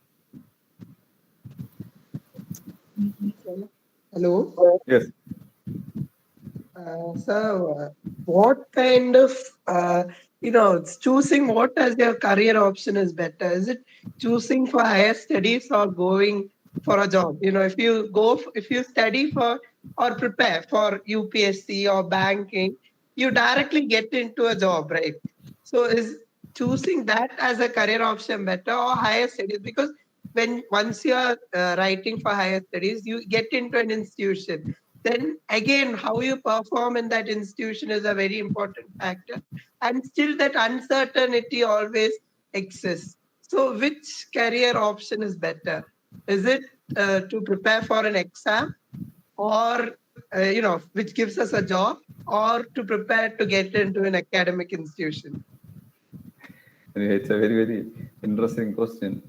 [SPEAKER 6] Hello.
[SPEAKER 3] Yes.
[SPEAKER 6] So, what kind of, choosing what as your career option is better? Is it choosing for higher studies or going for a job? If you study for or prepare for UPSC or banking, you directly get into a job, right? So, is choosing that as a career option better or higher studies? Because once you are writing for higher studies, you get into an institution, then again how you perform in that institution is a very important factor, and still that uncertainty always exists. So which career option is better? Is it to prepare for an exam, or which gives us a job, or to prepare to get into an academic institution?
[SPEAKER 3] Anyway, it's a very, very interesting question.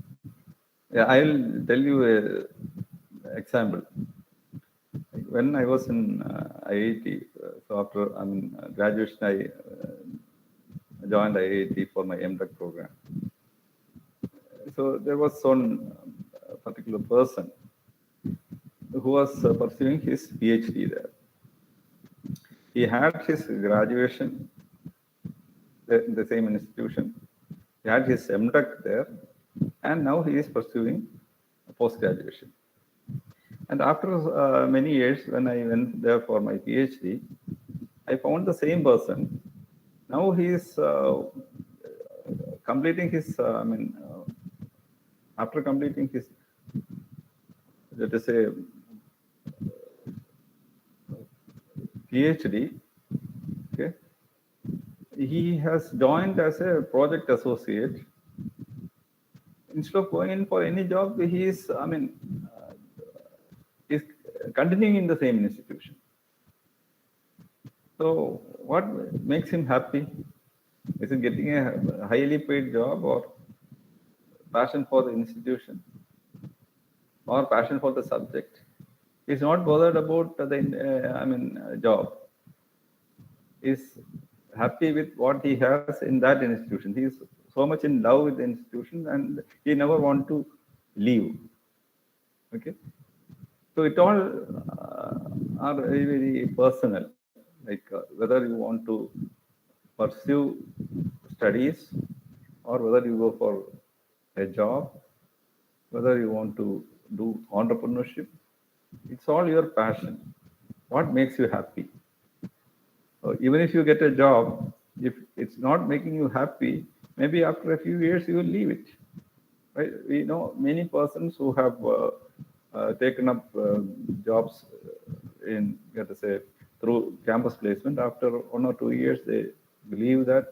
[SPEAKER 3] Yeah, I'll tell you an example. When I was in IIT, so after graduation, I joined IIT for my MTech program. So there was one particular person who was pursuing his PhD there. He had his graduation in the same institution. He had his MTech there, and now he is pursuing post-graduation. And after many years, when I went there for my PhD, I found the same person. Now he is completing his, after completing his, let us say, PhD, okay, he has joined as a project associate. Instead of going in for any job, he is, is continuing in the same institution. So what makes him happy? Is it getting a highly paid job, or passion for the institution, or passion for the subject? He's not bothered about the job. He's happy with what he has in that institution. He's so much in love with the institution, and he never want to leave. Okay. So it all are very, very personal, like whether you want to pursue studies or whether you go for a job, whether you want to do entrepreneurship. It's all your passion. What makes you happy? Even if you get a job, if it's not making you happy, maybe after a few years you will leave it. Right? We know many persons who have taken up jobs in, let us say, through campus placement. After 1 or 2 years, they leave that,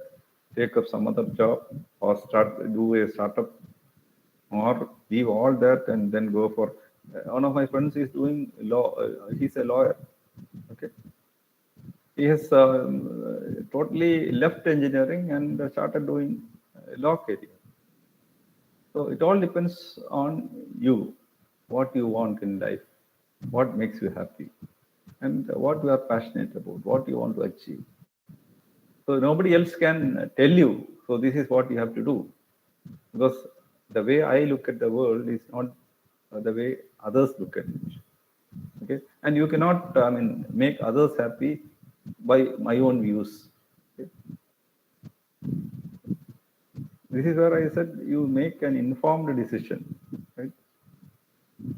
[SPEAKER 3] take up some other job, or do a startup, or leave all that and then go for. One of my friends is doing law. He's a lawyer. Okay. He has totally left engineering and started doing law career. So it all depends on you, what you want in life, what makes you happy, and what you are passionate about, what you want to achieve. So nobody else can tell you, so this is what you have to do. Because the way I look at the world is not the way others look at it. Okay, and you cannot, make others happy by my own views. Okay? This is where I said you make an informed decision, right?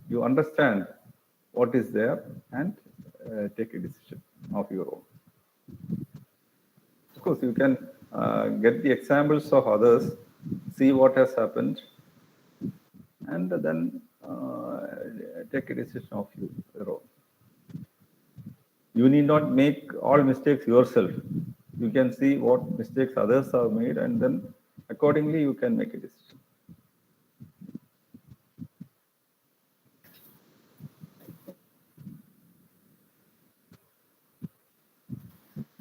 [SPEAKER 3] You understand what is there and take a decision of your own. Of course, you can get the examples of others, see what has happened, and then take a decision of your own. you need not make all mistakes yourself. You can see what mistakes others have made, and then accordingly you can make a decision.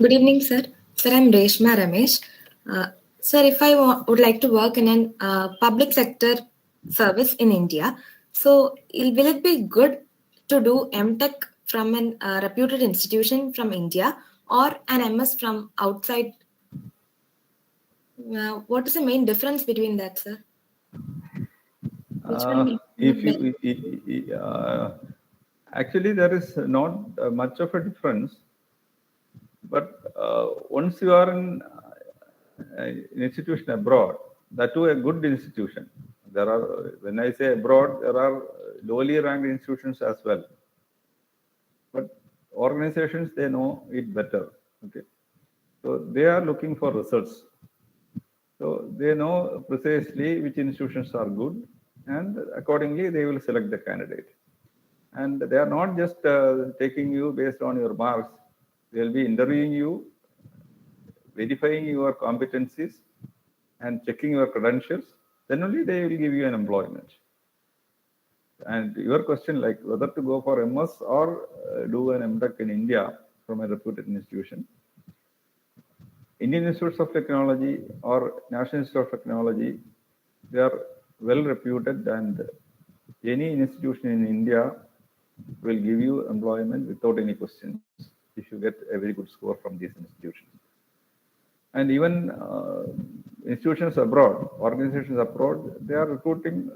[SPEAKER 2] Good evening, sir. Sir, I'm Reshma Ramesh. Sir, if I would like to work in a public sector service in India, so will it be good to do MTech from a reputed institution from India or an MS from outside? What is the main difference between that, sir? Which one will
[SPEAKER 3] If
[SPEAKER 2] be
[SPEAKER 3] you actually there is not much of a difference, but once you are in an institution abroad, that too a good institution. There are, when I say abroad, there are lowly ranked institutions as well. But organizations, they know it better. Okay, so they are looking for results. So they know precisely which institutions are good, and accordingly they will select the candidate. And they are not just taking you based on your marks. They will be interviewing you, verifying your competencies, and checking your credentials. Then only they will give you an employment. And your question, like whether to go for MS or do an MTech in India from a reputed institution. Indian Institutes of Technology or National Institute of Technology, they are well reputed, and any institution in India will give you employment without any questions if you get a very good score from these institutions. And even institutions abroad, organizations abroad, they are recruiting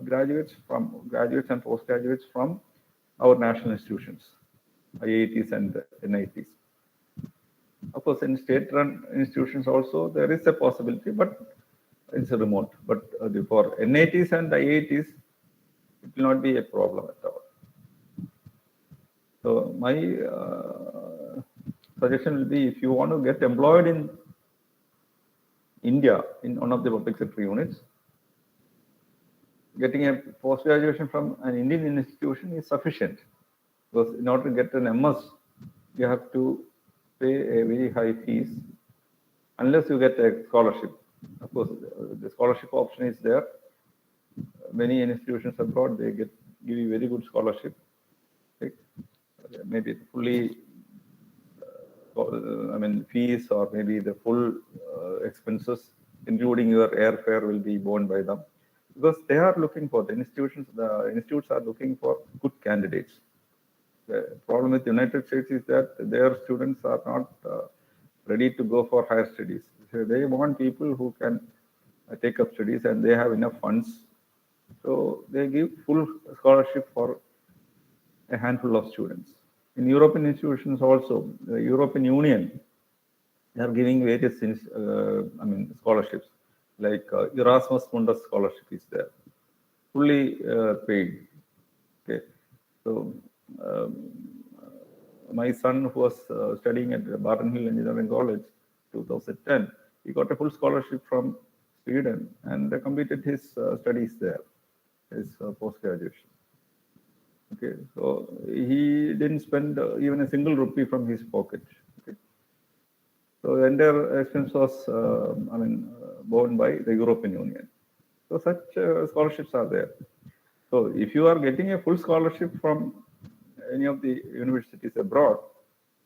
[SPEAKER 3] graduates and postgraduates from our national institutions, IITs and NITs. Of course, in state-run institutions also there is a possibility, but it's a remote. But for NITs and IITs, it will not be a problem at all. So my suggestion will be, if you want to get employed in India in one of the public sector units, getting a post-graduation from an Indian institution is sufficient. Because in order to get an MS, you have to pay a very high fees unless you get a scholarship. Of course, the scholarship option is there. Many institutions abroad, they give you very good scholarship. Maybe fully, fees or maybe the full expenses, including your airfare, will be borne by them, because they are looking for the institutes are looking for good candidates. The problem with the United States is that their students are not ready to go for higher studies. So they want people who can take up studies and they have enough funds. So they give full scholarship for a handful of students. In European institutions also, the European Union, they are giving various scholarships, like Erasmus Mundus scholarship is there, fully paid. Okay, so my son, who was studying at Barton Hill Engineering College, 2010, he got a full scholarship from Sweden and completed his studies there, his post-graduation. Okay, so he didn't spend even a single rupee from his pocket. Okay, so the entire expense was, borne by the European Union. So such scholarships are there. So if you are getting a full scholarship from any of the universities abroad,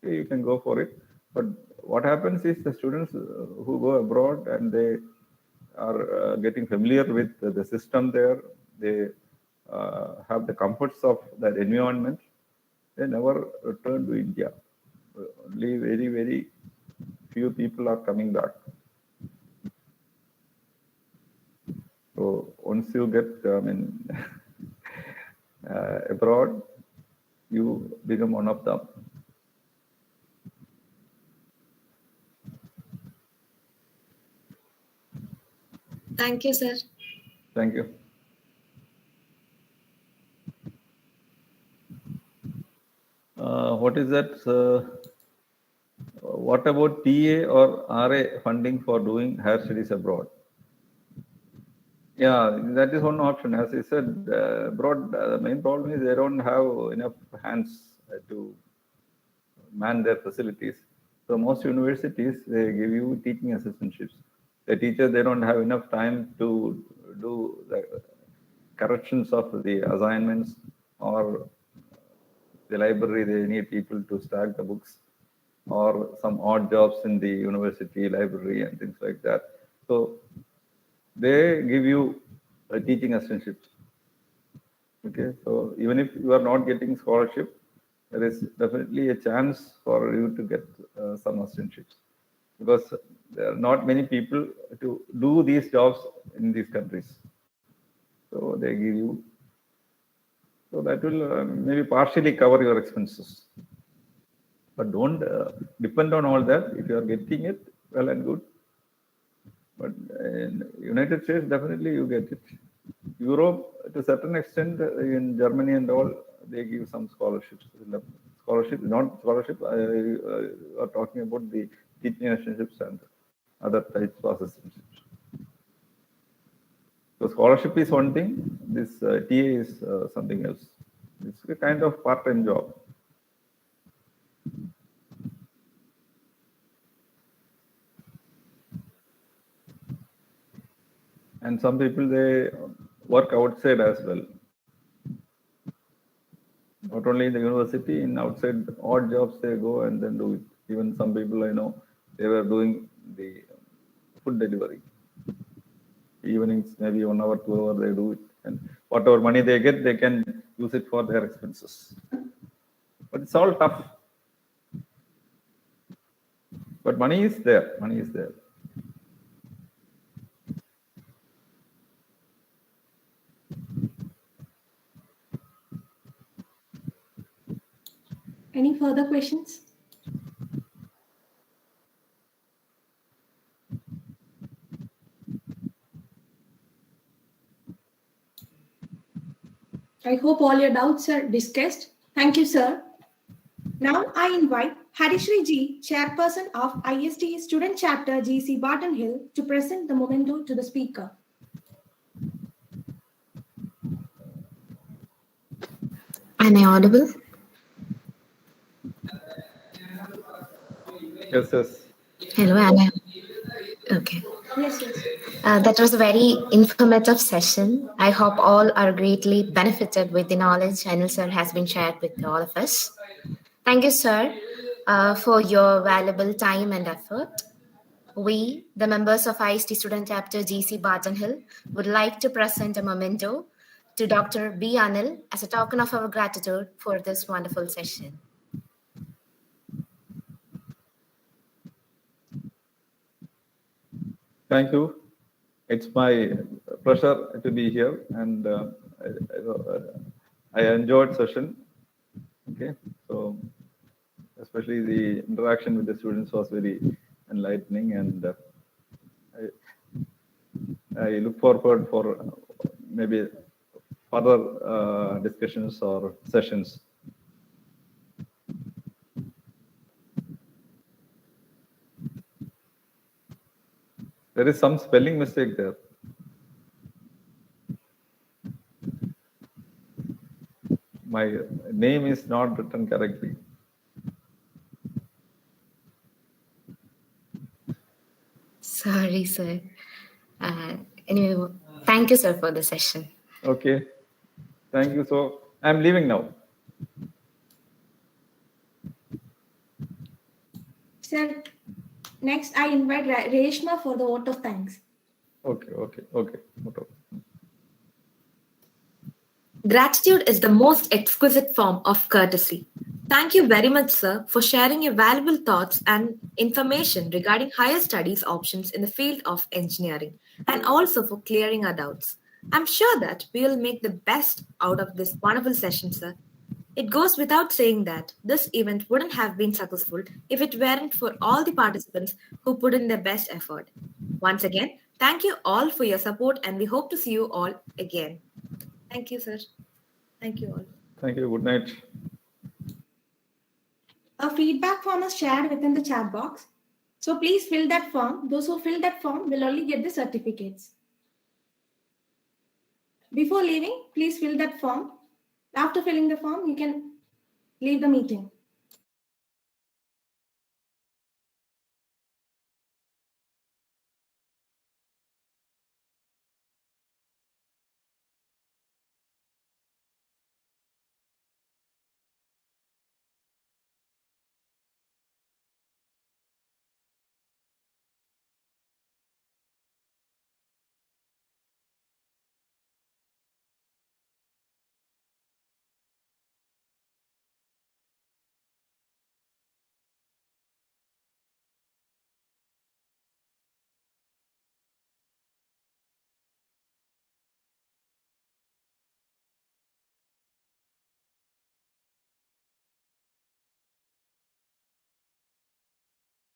[SPEAKER 3] okay, you can go for it. But what happens is the students who go abroad and they are getting familiar with the system there, they have the comforts of that environment, they never return to India. Only very, very few people are coming back. So once you get abroad, you become one of them.
[SPEAKER 2] Thank you, sir.
[SPEAKER 3] Thank you. What is that? What about TA or RA funding for doing higher studies abroad? Yeah, that is one option. As I said, abroad, the main problem is they don't have enough hands to man their facilities. So most universities, they give you teaching assistantships. The teachers, they don't have enough time to do the corrections of the assignments, or the library, they need people to stack the books, or some odd jobs in the university library and things like that. So they give you a teaching assistantship. Okay, so even if you are not getting scholarship, there is definitely a chance for you to get some assistantships, because there are not many people to do these jobs in these countries. So they give you, so that will maybe partially cover your expenses. But don't depend on all that. If you are getting it, well and good. But in United States, definitely you get it. Europe, to a certain extent, in Germany and all, they give some scholarships. Scholarship, not scholarship. Are talking about the teaching assistantships and other types of assistantships. So scholarship is one thing. This TA is something else. It's a kind of part-time job. And some people, they work outside as well. Not only in the university, in outside odd jobs they go and then do it. Even some people I know, they were doing the food delivery. Evenings, maybe 1 hour, 2 hours, they do it. And whatever money they get, they can use it for their expenses. But it's all tough. But money is there. Money is there.
[SPEAKER 1] Any further questions? I hope all your doubts are discussed. Thank you, sir. Now I invite Harishri G, Chairperson of IST Student Chapter GC Barton Hill, to present the memento to the speaker.
[SPEAKER 4] Am I audible?
[SPEAKER 3] Yes, yes.
[SPEAKER 4] Hello, am I? Okay.
[SPEAKER 1] Yes, yes.
[SPEAKER 4] That was a very informative session. I hope all are greatly benefited with the knowledge Anil sir has been shared with all of us. Thank you, sir, for your valuable time and effort. We, the members of IST Student Chapter GC Barton Hill, would like to present a memento to Dr. B. Anil as a token of our gratitude for this wonderful session.
[SPEAKER 3] Thank you. It's my pleasure to be here, and I enjoyed session. Okay, so especially the interaction with the students was very enlightening, and I look forward for maybe further discussions or sessions. There is some spelling mistake there. My name is not written correctly.
[SPEAKER 4] Sorry, sir. Anyway, thank you, sir, for the session.
[SPEAKER 3] Okay. Thank you. So I'm leaving now.
[SPEAKER 1] Sir, next I invite Reshma for the vote of thanks.
[SPEAKER 3] Okay. No problem.
[SPEAKER 2] Gratitude is the most exquisite form of courtesy. Thank you very much, sir, for sharing your valuable thoughts and information regarding higher studies options in the field of engineering, and also for clearing our doubts. I'm sure that we will make the best out of this wonderful session, sir. It goes without saying that this event wouldn't have been successful if it weren't for all the participants who put in their best effort. Once again, thank you all for your support, and we hope to see you all again. Thank you, sir. Thank you all.
[SPEAKER 3] Thank you. Good night.
[SPEAKER 1] A feedback form is shared within the chat box. So please fill that form. Those who fill that form will only get the certificates. Before leaving, please fill that form. After filling the form, you can leave the meeting.